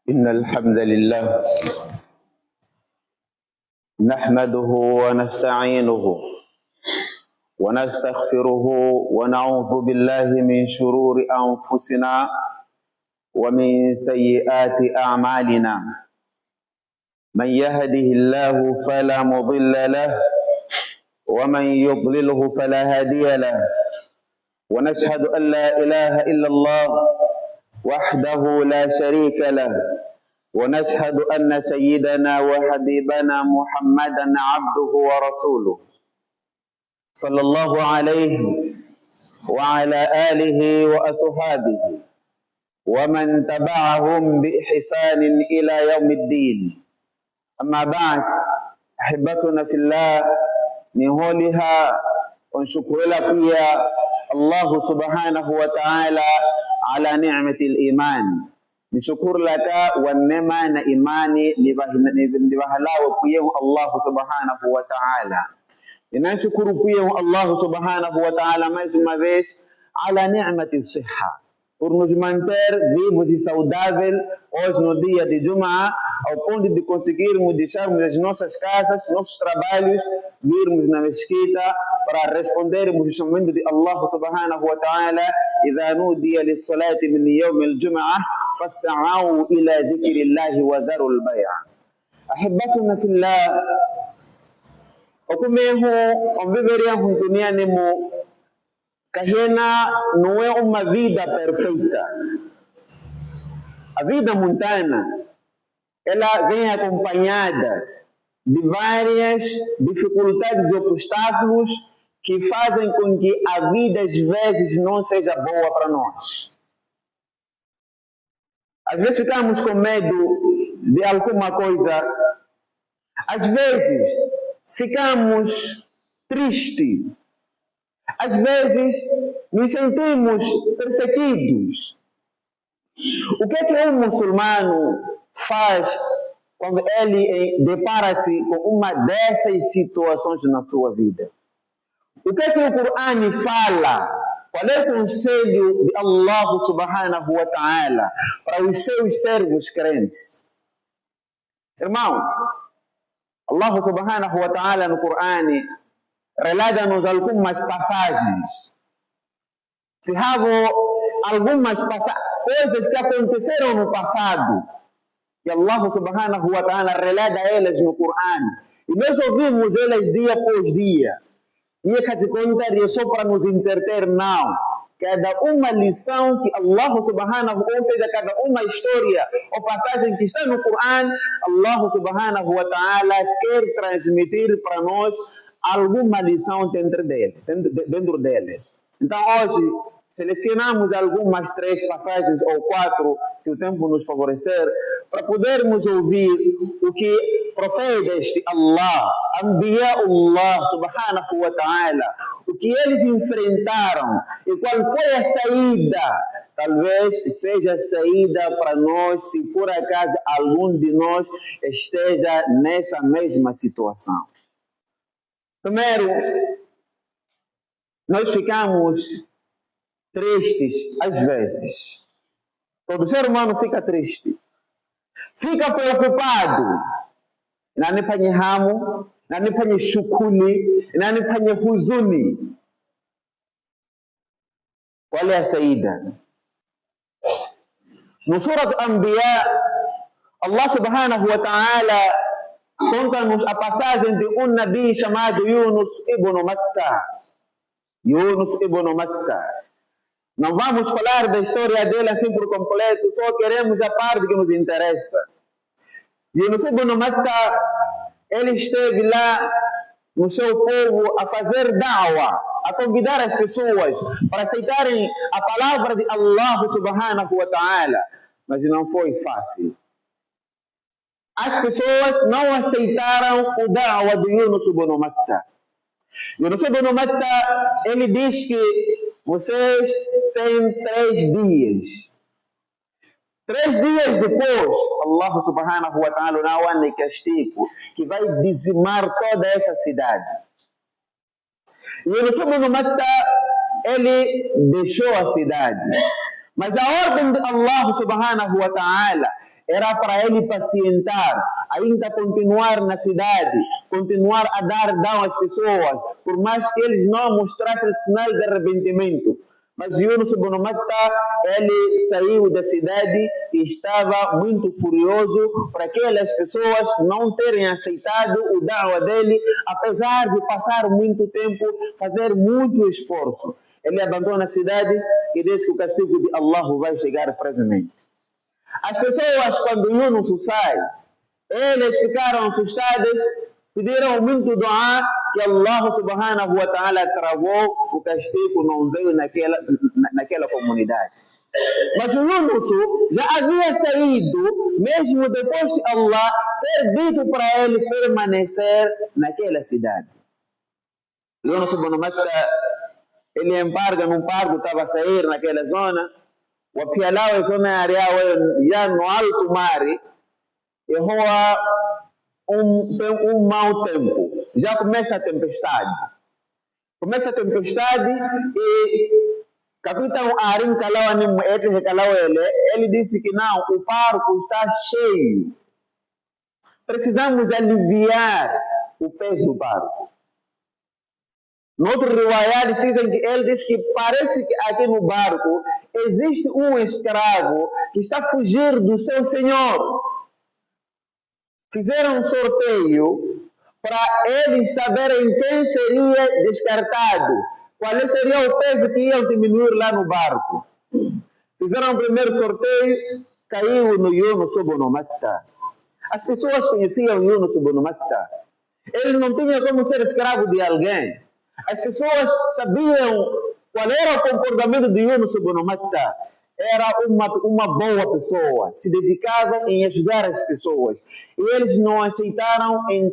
إن الحمد لله نحمده ونستعينه ونستغفره ونعوذ بالله من شرور أنفسنا ومن سيئات أعمالنا. من يهده الله فلا مضل له ومن يضلله فلا هادي له، ونشهد أن لا إله إلا الله وحده لا شريك له، ونشهد أن سيدنا وحبيبنا محمدا عبده ورسوله صلى الله عليه وعلى آله وأصحابه ومن تبعهم بإحسان إلى يوم الدين. أما بعد، أحبتنا في الله، نهولها ونشكر لك يا الله سبحانه وتعالى على نعمة الإيمان. نشكر لك والنعمة إيماني لبهلاو بيه الله سبحانه وتعالى. نشكر بيه الله سبحانه وتعالى mais uma vez على نعمة الصحة, por nos manter vivos e saudáveis hoje no dia de Jum'a, ao ponto de conseguirmos deixarmos as nossas casas, nossos trabalhos, virmos na mesquita para respondermos o chamado de Allah subhanahu wa ta'ala: إذا نودي للصلاة من يوم الجمعة فاسعوا إلى ذكر الله وذروا البيع. أحبتنا في الله, okumeho onviveríamos duniani mu kahena não é uma vida perfeita. A vida mundana, ela vem acompanhada de várias dificuldades e obstáculos que fazem com que a vida às vezes não seja boa para nós. Às vezes ficamos com medo de alguma coisa, às vezes ficamos tristes, às vezes nos sentimos perseguidos. O que é um muçulmano faz quando ele depara-se com uma dessas situações na sua vida? O que o Corão fala? Qual é o conselho de Allah subhanahu wa ta'ala para os seus servos crentes? Irmão, Allah subhanahu wa ta'ala no Corão relata-nos algumas passagens. Se algumas coisas que aconteceram no passado, que Allah subhanahu wa ta'ala relata elas no Corão, e nós ouvimos elas dia após dia. E é só para nos entreter, não. Cada uma lição que Allah subhanahu, ou seja, cada uma história ou passagem que está no Corão, Allah subhanahu wa ta'ala quer transmitir para nós alguma lição dentro deles. Então hoje selecionamos algumas 3 passagens ou 4, se o tempo nos favorecer, para podermos ouvir o que profetas de Allah, Anbiya'ullah subhanahu wa ta'ala, o que eles enfrentaram e qual foi a saída. Talvez seja a saída para nós, se por acaso algum de nós esteja nessa mesma situação. Primeiro, nós ficamos tristes às vezes. Todo ser humano fica triste. Fica preocupado. Nani panye hamu, nani panye shukuni, nani panye huzuni. Qual é a saída? No Surat Anbiya, Allah subhanahu wa ta'ala conta-nos a passagem de nabi chamado Yunus ibn Matta. Yunus ibn Matta. Não vamos falar da história dele assim por completo, só queremos a parte que nos interessa. Yunus ibn Matta, ele esteve lá no seu povo a fazer da'wa, a convidar as pessoas para aceitarem a palavra de Allah subhanahu wa ta'ala, mas não foi fácil. As pessoas não aceitaram o da'wa de Yunus ibn Matta. Yunus ibn Matta, ele diz que vocês têm 3 dias. 3 dias depois, Allah subhanahu wa ta'ala dá um castigo que vai dizimar toda essa cidade. E Yunus ibn Matta, ele deixou a cidade. Mas a ordem de Allah subhanahu wa ta'ala era para ele pacientar, ainda continuar na cidade, continuar a dar dão às pessoas, por mais que eles não mostrassem sinal de arrependimento. Mas Yunus ibn Matta, ele saiu da cidade e estava muito furioso para aquelas pessoas não terem aceitado o da'wa dele, apesar de passar muito tempo, fazer muito esforço. Ele abandona a cidade e diz que o castigo de Allah vai chegar brevemente. As pessoas, quando Yunus sai, eles ficaram assustadas, pediram muito dua, que Allah subhanahu wa ta'ala travou, o castigo não veio naquela comunidade. Mas o Yunus já havia saído, mesmo depois de Allah ter dito para ele permanecer naquela cidade. Yunus ibn Matta, ele embarca num barco, estava a sair naquela zona, o apialau é zona areal, já no alto mar, e roa um mau tempo. Já começa a tempestade. Começa a tempestade e capitão Arim Kalau, ele disse que não, o barco está cheio. Precisamos aliviar o peso do barco. No outro riwayat dizem que ele disse que parece que aqui no barco existe um escravo que está a fugir do seu senhor. Fizeram um sorteio para eles saberem quem seria descartado, qual seria o peso que iam diminuir lá no barco. Fizeram o primeiro sorteio, caiu no Yunus ibn Matta. As pessoas conheciam Yunus ibn Matta. Ele não tinha como ser escravo de alguém. As pessoas sabiam qual era o comportamento de Yunus ibn Matta. Era uma boa pessoa, se dedicava em ajudar as pessoas. E eles não aceitaram em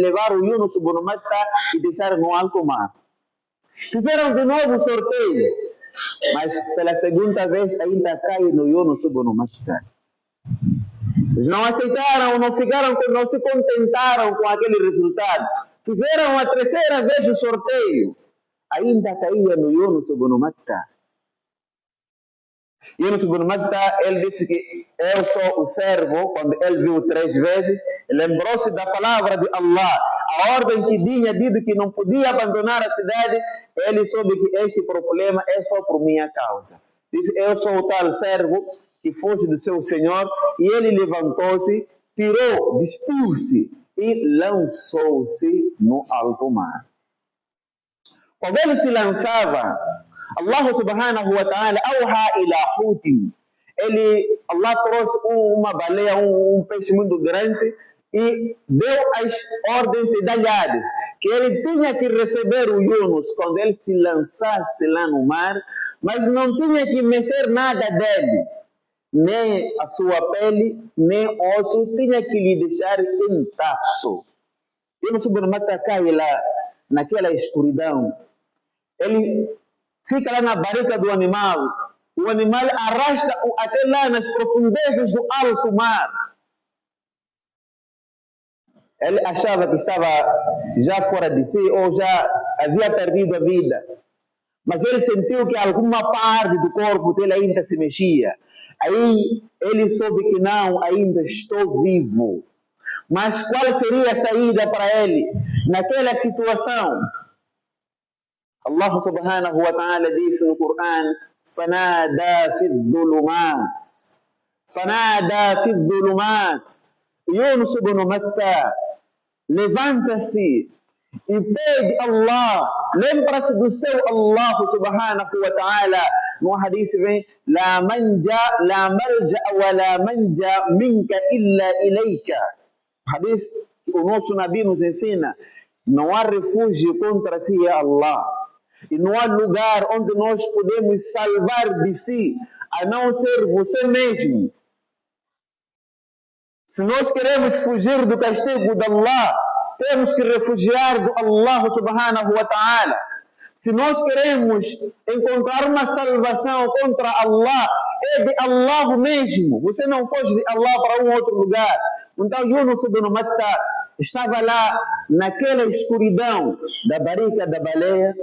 levar o Yunus ibn Matta e deixar no alto mar. Fizeram de novo o sorteio, mas pela segunda vez ainda cai no Yunus ibn Matta. Eles não aceitaram, não se contentaram com aquele resultado. Fizeram a terceira vez o sorteio, ainda caía no Yunus ibn Matta. Yunus ibn Matta, ele disse que eu sou o servo. Quando ele viu 3 vezes, lembrou-se da palavra de Allah, a ordem que tinha dito que não podia abandonar a cidade. Ele soube que este problema é só por minha causa. Disse, eu sou o tal servo que foge do seu senhor. E ele levantou-se, tirou, despiu-se e lançou-se no alto mar. Quando ele se lançava, Allah subhanahu wa ta'ala auha ila hutim. Allah trouxe uma baleia, um peixe muito grande e deu as ordens detalhadas que ele tinha que receber o Yunus quando ele se lançasse lá no mar, mas não tinha que mexer nada dele, nem a sua pele, nem osso, tinha que lhe deixar intacto. Yunus ibn Matta cai lá naquela escuridão. Ele fica lá na barriga do animal. O animal arrasta-o até lá nas profundezas do alto mar. Ele achava que estava já fora de si ou já havia perdido a vida. Mas ele sentiu que alguma parte do corpo dele ainda se mexia. Aí ele soube que não, ainda estou vivo. Mas qual seria a saída para ele naquela situação? Allah subhanahu wa ta'ala disse no Coran: "Fanada fi dhulumat." Fanada fi dhulumat. Yunus ibn Matta levanta-se e pede Allah, lembra-se do seu Allah subhanahu wa ta'ala. No hadith vem: "La malja wa la manja minka illa ilayka." Hadith que o nosso Nabi nos ensina: não há refúgio contra si, é Allah. E não há lugar onde nós podemos salvar de si, a não ser você mesmo. Se nós queremos fugir do castigo de Allah, temos que refugiar do Allah subhanahu wa ta'ala. Se nós queremos encontrar uma salvação contra Allah, é de Allah mesmo. Você não foge de Allah para um outro lugar. Então Yunus ibn Matta estava lá naquela escuridão da barriga da baleia.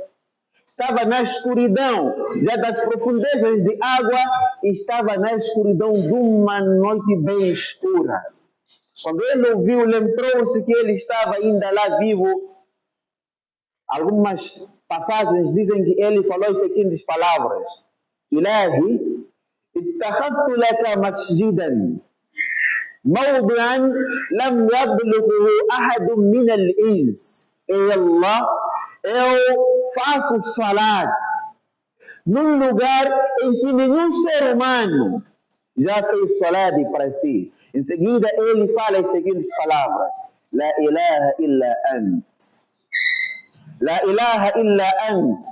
estava na escuridão, já das profundezas de água, estava na escuridão de uma noite bem escura. Quando ele ouviu, lembrou-se que ele estava ainda lá vivo. Algumas passagens dizem que ele falou as seguintes palavras: Ilahi, ittakhadtu laka masjidan, mawdi'an lam yablughu ahadun min al-ins. Ei Allah, eu faço salat num lugar em que nenhum ser humano já fez salat para si. Em seguida, ele fala as seguintes palavras: La ilaha illa ant. La ilaha illa ant.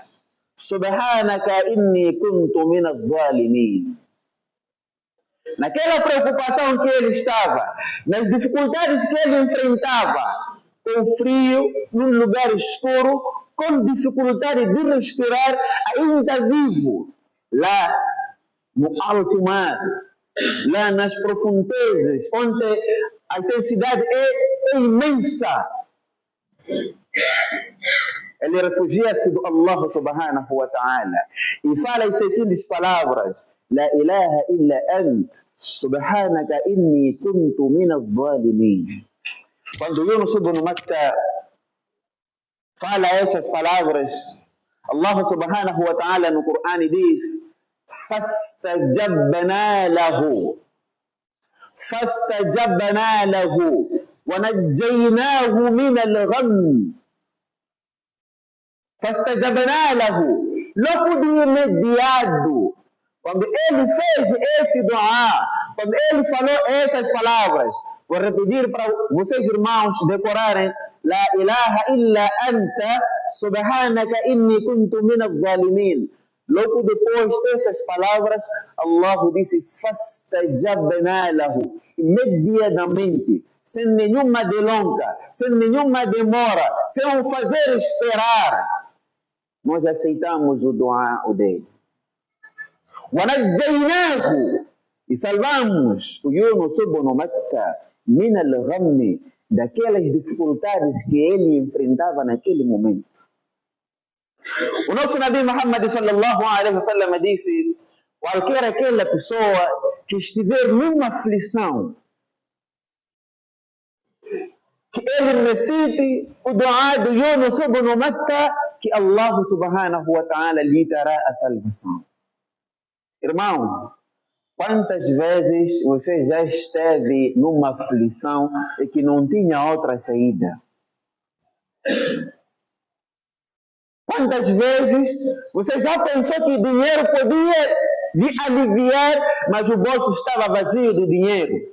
Subhanaka inni kuntu min az-zalimin. Naquela preocupação que ele estava, nas dificuldades que ele enfrentava, com frio, num lugar escuro, com dificuldade de respirar, ainda vivo, lá no alto mar, lá nas profundezas, onde a intensidade é imensa. Ele refugia-se do Allah subhanahu wa ta'ala e fala as seguintes palavras: La ilaha illa ant, subhanaka inni kuntu min az-zalimin. Quando Yunus ibn Matta fala essas palavras, Allah subhanahu wa ta'ala no Corão diz: Fastajabna lahu, fastajabna lahu, wa najjaynahu min al-gham. Fastajabna lahu, logo de imediato, quando ele fez esse dua, quando ele falou essas palavras, vou repetir para vocês, irmãos, decorarem: La ilaha illa anta, subhanaka inni kuntu min az-zalimin. Logo depois dessas palavras, Allah disse: Fastajabna lahu, imediatamente, sem nenhuma delonga, sem nenhuma demora, sem o fazer esperar, nós aceitamos o dua dele. وَنَجَّيْنَاهُ, e salvamos o Yunus ibn Matta min al-ghammi, daquelas dificuldades que ele enfrentava naquele momento. O nosso Nabi Muhammad sallallahu alaihi wasallam disse: qualquer aquela pessoa que estiver numa aflição, que ele recite o dua do Yunus ibn Matta, que Allah subhanahu wa ta'ala lhe dará a salvação. Irmão, quantas vezes você já esteve numa aflição e que não tinha outra saída? Quantas vezes você já pensou que o dinheiro podia lhe aliviar, mas o bolso estava vazio do dinheiro?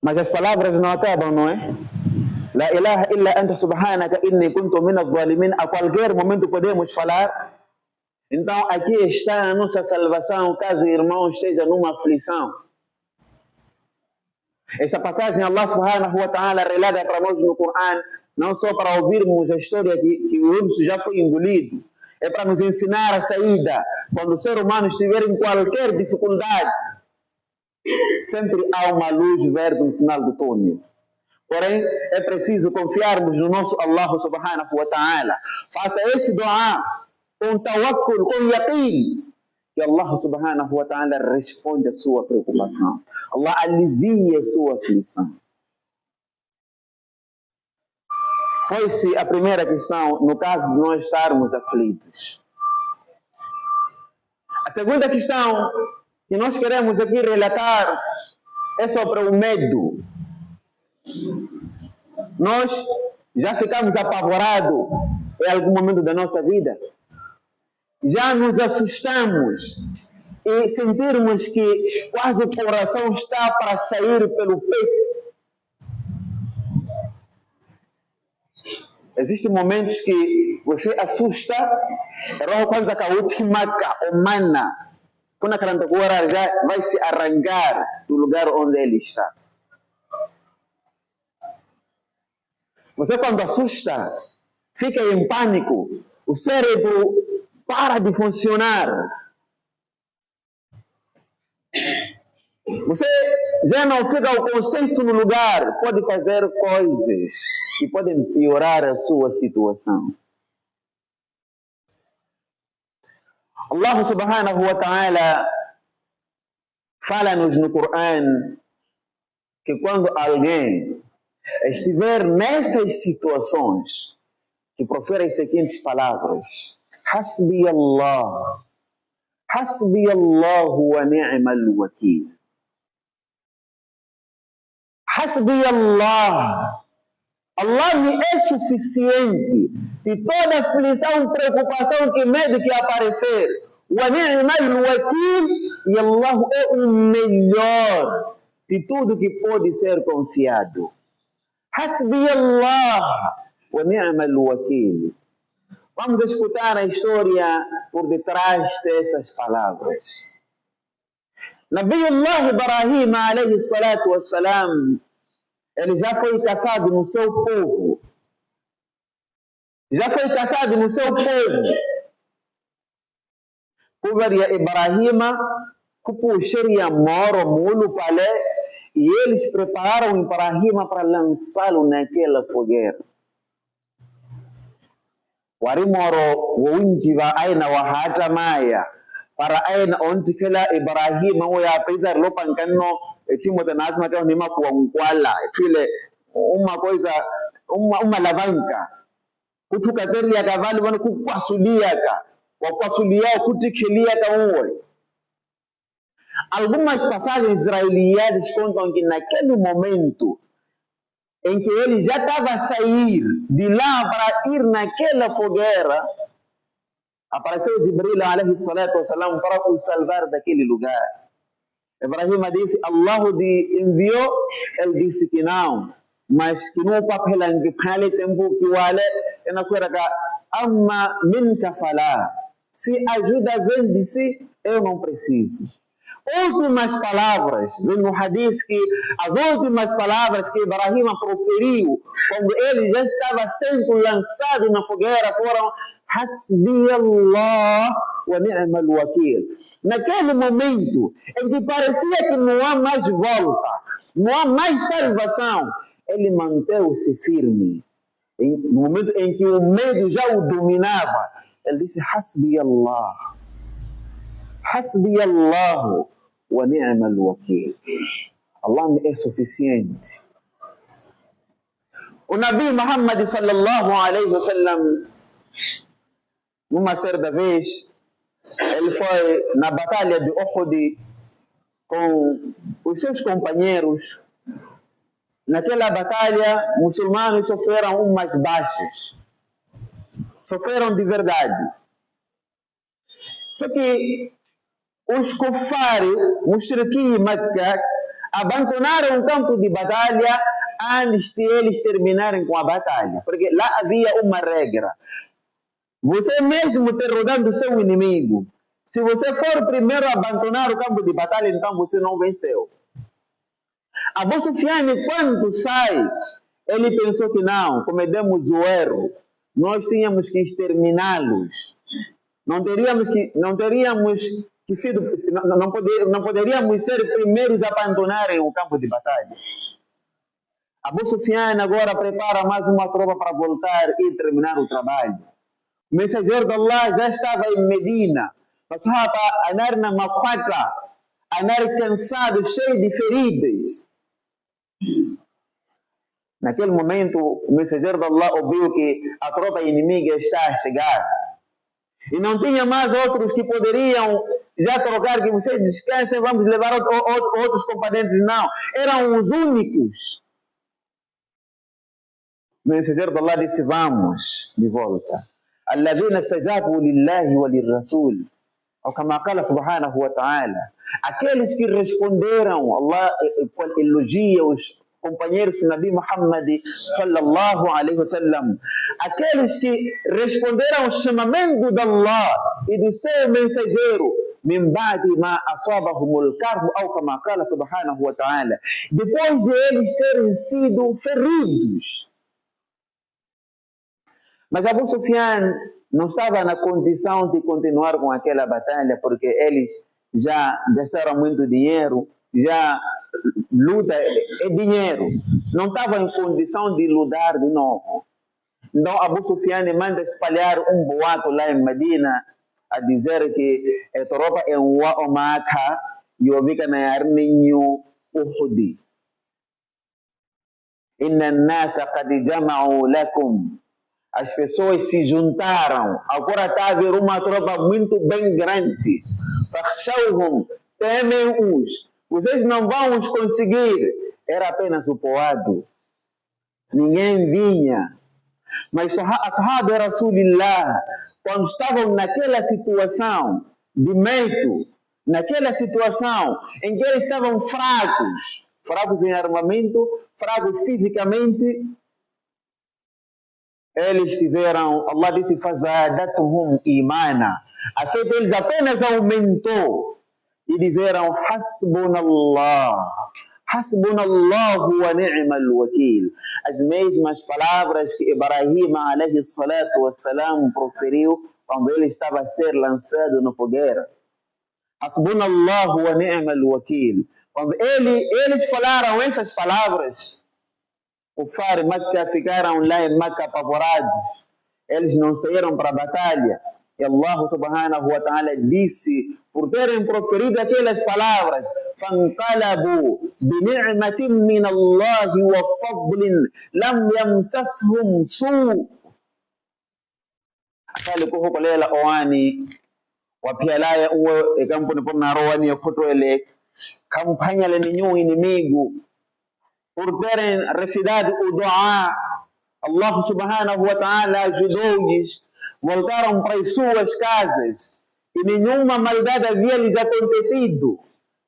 Mas as palavras não acabam, não é? La ilaha illa anta subhanaka inni kuntu min az-zalimin. A qualquer momento podemos falar. Então aqui está a nossa salvação, caso o irmão esteja numa aflição. Esta passagem Allah subhanahu wa ta'ala relata para nós no Corão, não só para ouvirmos a história que o Yunus já foi engolido, é para nos ensinar a saída. Quando o ser humano estiver em qualquer dificuldade, sempre há uma luz verde no final do túnel. Porém, é preciso confiarmos no nosso Allah subhanahu wa ta'ala. Faça esse dua com tawakkul, com yaqeen, que Allah subhanahu wa ta'ala responde a sua preocupação. Allah alivia a sua aflição. Foi-se a primeira questão, no caso de nós estarmos aflitos. A segunda questão que nós queremos aqui relatar é sobre o medo. Nós já ficamos apavorados em algum momento da nossa vida? Já nos assustamos e sentirmos que quase o coração está para sair pelo peito? Existem momentos que você assusta, roho kwanza kautimaka omana, kuna karanta kuora já vai se arrancar do lugar onde ele está. Você quando assusta, fica em pânico, o cérebro para de funcionar. Você já não fica o consenso no lugar, pode fazer coisas que podem piorar a sua situação. Allah subhanahu wa ta'ala fala-nos no Coran que quando alguém estiver nessas situações, que profere as seguintes palavras: Hasbi Allah wa ni'mal wakil. Hasbi Allah. Allah me é suficiente de toda aflição, preocupação, que medo que aparecer. Wa ni'mal wakil. E Allah é o melhor de tudo que pode ser confiado. Hasbi Allah wa ni'mal wakil. Vamos escutar a história por detrás dessas palavras. Nabiullah Ibrahim alayhi salatu wassalam, ele já foi caçado no seu povo. Já foi caçado no seu povo. Kuvaria Ibrahim, kupuxeria moro, mulo, palé, e eles prepararam Ibrahim para lançá-lo naquela fogueira. Warimoro wunjiva aina wahata maya para aina ontikela Ibrahim ya pesa lopan kanno etimo tanazma kwa nima kwa nkwala etile coisa uma alavanca kutuka zeri ya kavali wana kukwasulia ka wakwasulia kutikilia ka uwe. Algumas passagens israelianas contam que naquele momento em que ele já estava a sair de lá para ir naquela fogueira, apareceu Jibril alayhi salatu wassalam para o salvar daquele lugar. Ibrahim disse: Allah enviou, ele disse que não, mas que não papel que pale tempo que wale na coisa amma minka fala, se ajuda vem de si, eu não preciso. Últimas palavras, no hadith que as últimas palavras que Ibrahim proferiu quando ele já estava sendo lançado na fogueira foram: Hasbi Allah wa ni'mal wakil. Naquele momento em que parecia que não há mais volta, não há mais salvação, ele manteve-se firme. No momento em que o medo já o dominava, ele disse: Hasbi Allah. Hasbi Allah wa ni'mal wakil. Allah me é suficiente. O Nabi Muhammad sallallahu alayhi wa sallam, numa certa vez, ele foi na batalha de Uhud com os seus companheiros. Naquela batalha, muçulmanos sofreram umas baixas. Sofreram de verdade. Só que os kufari, mushriqui Makkah, abandonaram o campo de batalha antes de eles terminarem com a batalha. Porque lá havia uma regra. Você mesmo derrotando o seu inimigo, se você for primeiro a abandonar o campo de batalha, então você não venceu. Abu Sufyan, quando sai, ele pensou que não, cometemos o erro. Nós tínhamos que exterminá-los. Não poderíamos ser primeiros a abandonarem o campo de batalha. Abu Sufyan agora prepara mais uma tropa para voltar e terminar o trabalho. O mensageiro de Allah já estava em Medina. Mas anar na maquata, anar cansado, cheio de feridas. Naquele momento, o mensageiro de Allah ouviu que a tropa inimiga está a chegar. E não tinha mais outros que poderiam já trocar, que vocês descansem, vamos levar outros componentes. Não, eram os únicos. O mensageiro de Allah disse: vamos de volta. Alladhina istajabu lillahi wa lirrasul. Ou como fala subhanahu wa ta'ala. Aqueles que responderam, Allah elogia os companheiros do Nabi Muhammad sallallahu alaihi wasallam. Aqueles que responderam ao chamamento de Allah e do seu mensageiro, min ba'di ma asabahumul karhu, ou como fala subhanahu wa ta'ala, depois de eles terem sido feridos. Mas Abu Sufyan não estava na condição de continuar com aquela batalha, porque eles já gastaram muito dinheiro, já luta é dinheiro. Não estava em condição de lutar de novo. Então Abu Sufyan manda espalhar um boato lá em Medina a dizer que a tropa é um Maca e o fica na Arninho Uhudi. Inna nasa qad jama'u lakum. As pessoas se juntaram. Agora está a haver uma tropa muito bem grande. Fakhshawhum, temem-os. Vocês não vão os conseguir. Era apenas o poado. Ninguém vinha. Mas a Sahaba Rasulillah, quando estavam naquela situação de medo, naquela situação em que eles estavam fracos em armamento, fracos fisicamente, eles disseram, Allah disse, fazadatuhum imana. A fé deles apenas aumentou e disseram, Hasbunallahu wa ni'mal wakil. As mesmas palavras que Ibrahim alayhi salatu wassalam proferiu quando ele estava a ser lançado na fogueira. Hasbunallahu wa ni'mal wakil. Quando eles falaram essas palavras, os Kufar Makkah ficaram lá em Makkah apavorados. Eles não saíram para a batalha. E Allah subhanahu wa ta'ala disse, por terem proferido aquelas palavras, فَانْقَلَبُوا بِنِعْمَةٍ مِّنَ اللَّهِ وَفَضْلٍ لَمْ يَمْسَسْهُمْ سُوءٌ. Akali kuhu kolela oani, wapialaya uwe ekampu nipo naroani ya kutu ele, kampanya le ninyu inimigo, por terem recitado o dua, Allah subhanahu wa ta'ala ajudou-lhes, voltaram para as suas casas e nenhuma maldade havia lhes acontecido.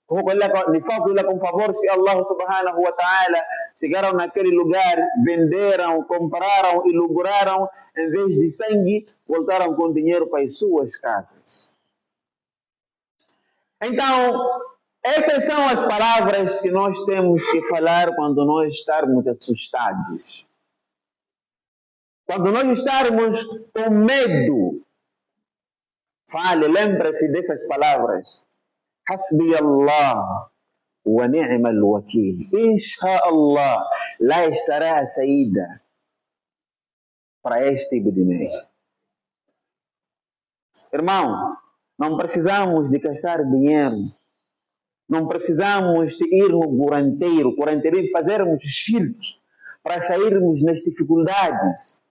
De fato, com favor de Allah subhanahu wa ta'ala, chegaram naquele lugar, venderam, compraram e lucraram, em vez de sangue, voltaram com dinheiro para as suas casas. Então, essas são as palavras que nós temos que falar quando nós estamos assustados. Quando nós estarmos com medo, fale, lembre-se dessas palavras. Hasbi Allah wa ni'mal wakil. Insha'Allah, lá estará a saída para este tipo de medo. Irmão, não precisamos de gastar dinheiro. Não precisamos de ir no curanteiro e fazermos shirk para sairmos nas dificuldades.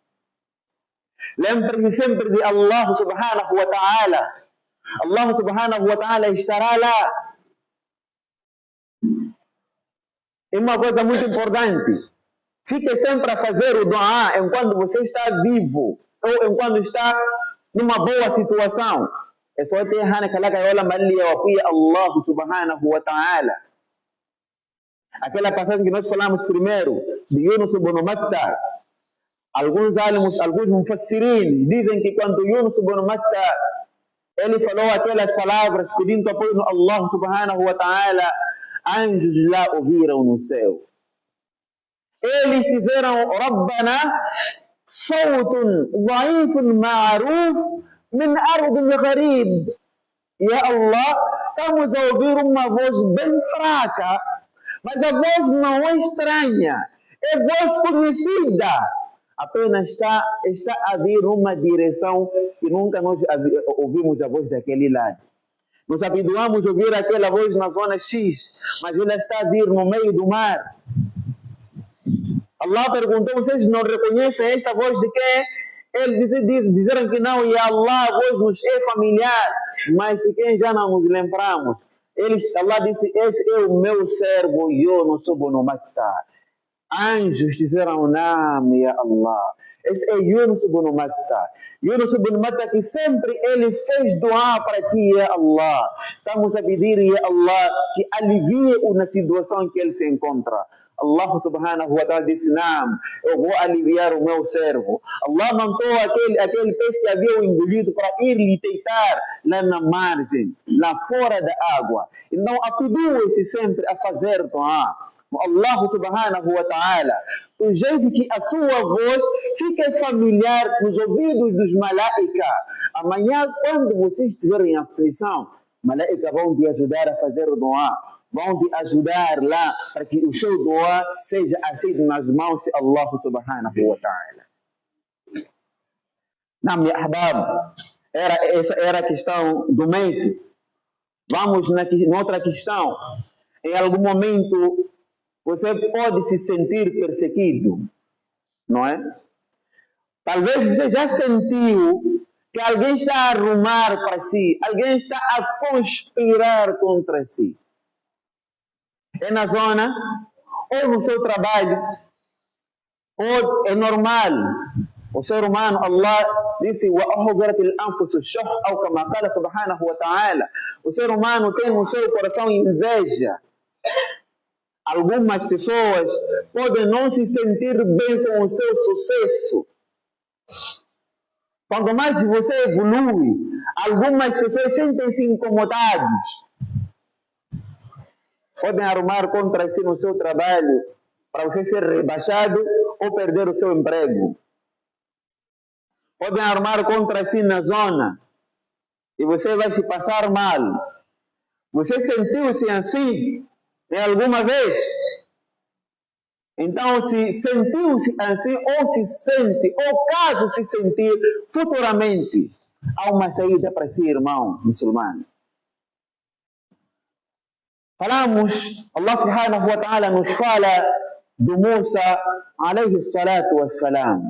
Lembre-se sempre de Allah subhanahu wa ta'ala. Allah subhanahu wa ta'ala estará lá. E uma coisa muito importante, fique sempre a fazer o dua enquanto você está vivo ou enquanto está numa boa situação. É só ter Allah subhanahu wa ta'ala. Aquela passagem que nós falamos primeiro, de Yunus ibn Matta. Alguns mufassirin dizem que quando Yunus ibn Matta ele falou aquelas palavras pedindo apoio no Allah subhanahu wa ta'ala, anjos lá ouviram no céu. Eles disseram, Rabbana sawtun dhaifun ma'aruf min ardin gharib. Ya Allah, estamos a ouvir uma voz bem fraca, mas a voz não é estranha, é voz conhecida. Apenas está a vir uma direção que nunca nós ouvimos a voz daquele lado. Nós habituamos a ouvir aquela voz na zona X, mas ela está a vir no meio do mar. Allah perguntou, vocês não reconhecem esta voz de quem? Eles disseram que não, e Allah, a voz nos é familiar, mas de quem já não nos lembramos. Allah disse, esse é o meu servo, Yunus ibn Matta. Anjos disseram, não, ya Allah. Esse é Yunus ibn Matta. Yunus ibn Matta que sempre ele fez dua para ti, ya Allah. Estamos a pedir, ya Allah, que alivie-o na situação em que ele se encontra. Allah subhanahu wa ta'ala disse, não, eu vou aliviar o meu servo. Allah mandou aquele peixe que havia o engolido para ir lhe deitar lá na margem, lá fora da água. Então, apelou-se sempre a fazer dua. Allah subhanahu wa ta'ala, do jeito que a sua voz fica familiar nos ouvidos dos malaika. Amanhã, quando vocês estiverem em aflição, malaika vão te ajudar a fazer o dua. vão te ajudar lá para que o seu doa seja aceito nas mãos de Allah subhanahu wa ta'ala. Nam ya ahbab, essa era a questão do meio. Vamos na outra questão. Em algum momento você pode se sentir perseguido, não é? Talvez você já sentiu que alguém está a arrumar para si, alguém está a conspirar contra si. É na zona, ou no seu trabalho, ou é normal. O ser humano, Allah disse, وَأَحْضَرَتِ الْأَنفُسُ الشُّحَّ أو كما قال سبحانه وتعالى. O ser humano tem no seu coração inveja. Algumas pessoas podem não se sentir bem com o seu sucesso. Quanto mais você evolui, algumas pessoas sentem-se incomodadas. Podem arrumar contra si no seu trabalho para você ser rebaixado ou perder o seu emprego. Podem arrumar contra si na zona e você vai se passar mal. Você sentiu-se assim em alguma vez? Então, se sentiu-se assim, ou se sente, ou caso se sentir futuramente, há uma saída para si, irmão muçulmano. Falamos, Allah subhanahu wa ta'ala nos fala de Musa alayhi salatu wassalam.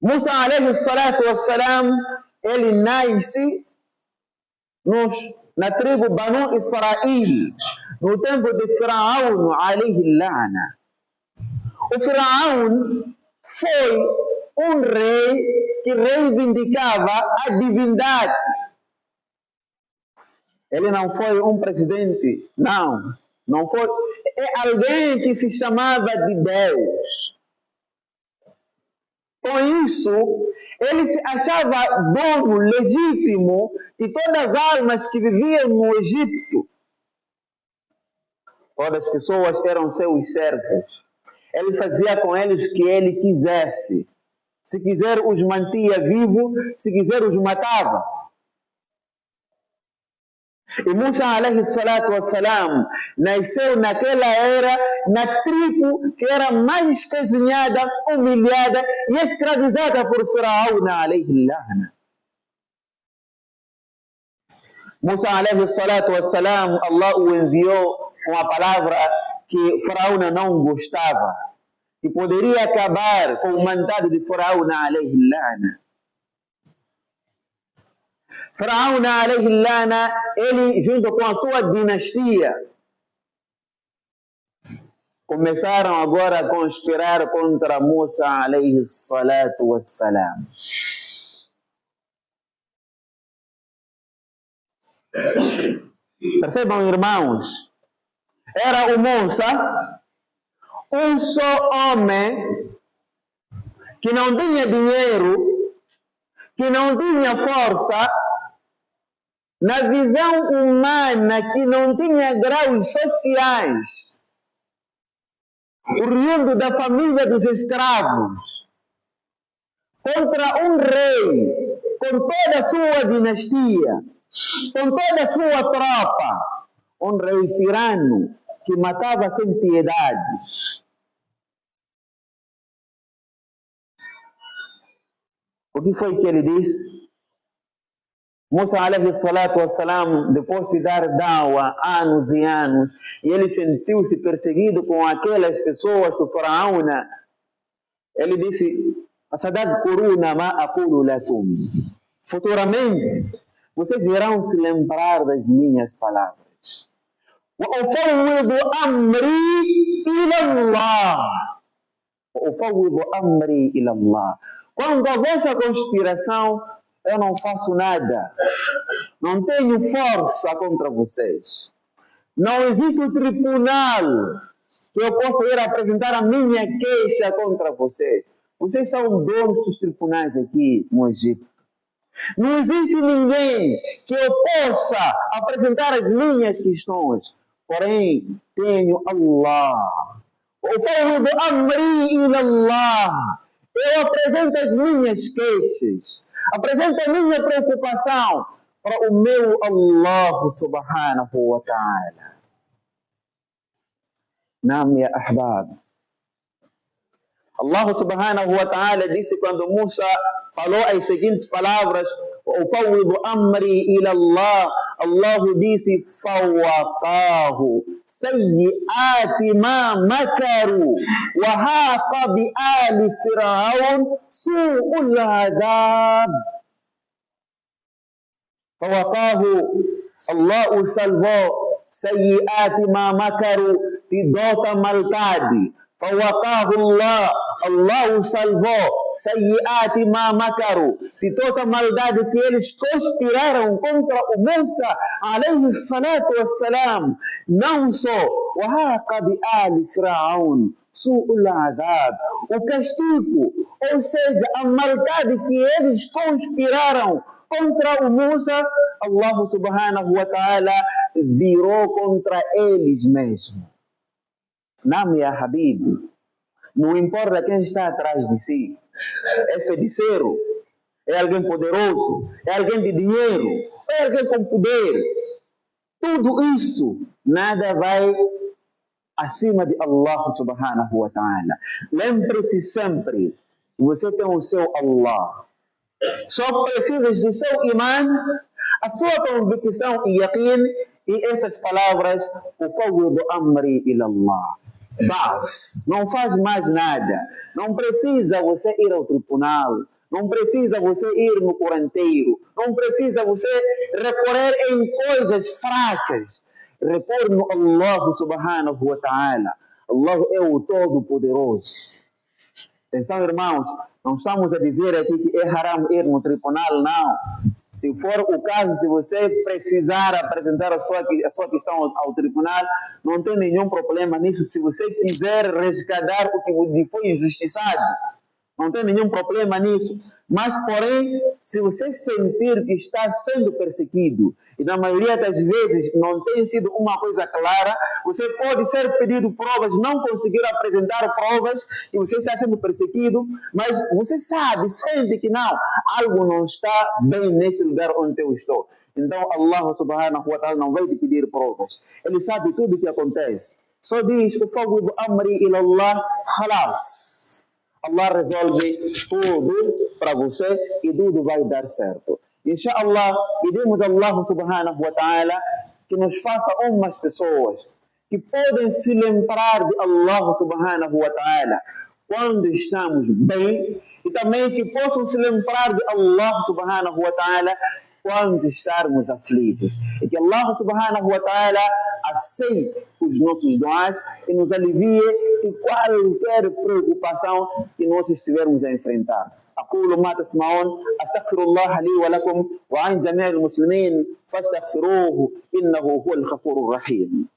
Musa alayhi salatu wassalam, ele nasce na tribo Banu Israel, no tempo de Faraó alayhi la'na. O Faraó foi um rei que reivindicava a divindade. Ele não foi um presidente, não foi. É alguém que se chamava de Deus. Com isso, ele se achava dono legítimo de todas as almas que viviam no Egito. Todas as pessoas eram seus servos. Ele fazia com eles o que ele quisesse. Se quiser, os mantinha vivos, se quiser, os matava. E Musa alayhi salatu wassalam nasceu naquela era, na tribo que era mais espezinhada, humilhada e escravizada por Faraó alayhi la'na. Musa alayhi salatu wassalam, Allah o enviou com a palavra que Faraó não gostava, que poderia acabar com o mandado de Faraó alayhi la'na. Faraó alayhi la'na, ele junto com a sua dinastia começaram agora a conspirar contra Musa alayhi salatu wassalam. Percebam, irmãos, era o Musa, um só homem que não tinha dinheiro, que não tinha força, na visão humana, que não tinha graus sociais, oriundo da família dos escravos, contra um rei, com toda a sua dinastia, com toda a sua tropa, um rei tirano que matava sem piedade. O que foi que ele disse? Musa alayhi salatu wassalam, depois de dar dawa anos e anos, e ele sentiu-se perseguido com aquelas pessoas do Faraó, ele disse: "Asadadkuruna ma aqulu lakum." Futuramente, vocês irão se lembrar das minhas palavras. Wa ufawwidu amri ila Allah. Wa ufawwidu amri ila Allah. Quando a vossa conspiração, eu não faço nada. Não tenho força contra vocês. Não existe um tribunal que eu possa ir apresentar a minha queixa contra vocês. Vocês são donos dos tribunais aqui no Egito. Não existe ninguém que eu possa apresentar as minhas questões. Porém, tenho Allah. Ufawwidu amri ila Allah. Eu apresento as minhas queixas, apresento a minha preocupação para o meu Allah subhanahu wa ta'ala. Naam ya ahbab. Allah subhanahu wa ta'ala disse quando Musa falou as seguintes palavras: "Ufawwidu amri ila Allah." Allah disse: "Fawaqahu sayyi'ati ma makaru wa haqa bi ali fir'aun su'ul azab." Fawaqahu, Allah o salvou, sayyi'ati ma makaru, de toda maldade. Fawaqahu Allah o salvou, sayyi'ati ma makaru, de toda maldade que eles conspiraram contra o Musa, alayhi salatu wassalam. Não só, wa haqa bi ali fir'aun su'ul azab, o castigo, ou seja, a maldade que eles conspiraram contra o Musa, Allah subhanahu wa ta'ala virou contra eles mesmos. Naam ya Habib, não importa quem está atrás de si, é feiticeiro, é alguém poderoso, é alguém de dinheiro, é alguém com poder, tudo isso nada vai acima de Allah subhanahu wa ta'ala. Lembre-se sempre que você tem o seu Allah. Só precisas do seu iman, a sua convicção e yaqeen, e essas palavras: "Ufawwidu amri ila Allah." Bas, não faz mais nada. Não precisa você ir ao tribunal, não precisa você ir no curanteiro, não precisa você recorrer em coisas fracas. Recorre no Allah subhanahu wa ta'ala. Allah é o Todo-Poderoso. Atenção, irmãos, não estamos a dizer aqui que é haram ir no tribunal, não. Se for o caso de você precisar apresentar a sua questão ao tribunal, não tem nenhum problema nisso. Se você quiser resgatar o que lhe foi injustiçado, não tem nenhum problema nisso. Mas, porém, se você sentir que está sendo perseguido, e na maioria das vezes não tem sido uma coisa clara, você pode ser pedido provas, não conseguir apresentar provas, e você está sendo perseguido, mas você sabe, sente que não, algo não está bem neste lugar onde eu estou. Então, Allah subhanahu wa ta'ala não vai te pedir provas. Ele sabe tudo o que acontece. Só diz: "Ufawwidu amri ila Allah", khalas. Allah resolve tudo para você e tudo vai dar certo. Inshallah, pedimos a Allah subhanahu wa ta'ala que nos faça umas pessoas que podem se lembrar de Allah subhanahu wa ta'ala quando estamos bem, e também que possam se lembrar de Allah subhanahu wa ta'ala quando estarmos aflitos. E que Allah subhanahu wa ta'ala aceite os nossos duás e nos alivie de qualquer preocupação que nós estivermos a enfrentar. أقول ما تسمعون أستغفر الله لي ولكم وعن جميع المسلمين فاستغفروه إنه هو الغفور الرحيم.